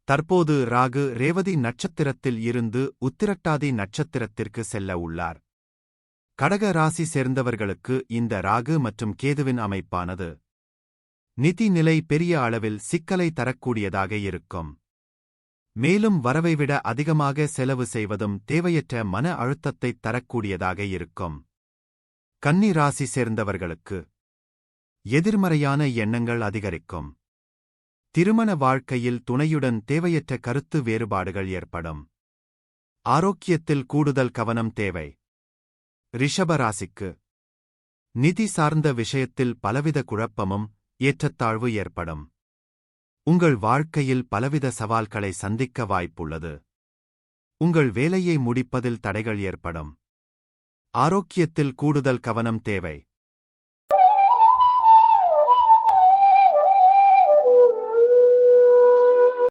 தற்போது ராகு ரேவதி நட்சத்திரத்தில் இருந்து உத்திரட்டாதி நட்சத்திரத்திற்கு செல்ல உள்ளார். கடக ராசி சேர்ந்தவர்களுக்கு இந்த ராகு மற்றும் கேதுவின் அமைப்பானது நிதி நிலை பெரிய அளவில் சிக்கலை தரக்கூடியதாக இருக்கும். மேலும் வரவைவிட அதிகமாக செலவு செய்வதும் தேவையற்ற மன அழுத்தத்தைத் தரக்கூடியதாக இருக்கும். கன்னி ராசி சேர்ந்தவர்களுக்கு எதிர்மறையான எண்ணங்கள் அதிகரிக்கும். திருமண வாழ்க்கையில் துணையுடன் தேவையற்ற கருத்து வேறுபாடுகள் ஏற்படும். ஆரோக்கியத்தில் கூடுதல் கவனம் தேவை. ரிஷப ராசிக்கு நிதி சார்ந்த விஷயத்தில் பலவித குழப்பமும் ஏற்றத்தாழ்வு ஏற்படும். உங்கள் வாழ்க்கையில் பலவித சவால்களை சந்திக்க வாய்ப்புள்ளது. உங்கள் வேலையை முடிப்பதில் தடைகள் ஏற்படும். ஆரோக்கியத்தில் கூடுதல் கவனம் தேவை.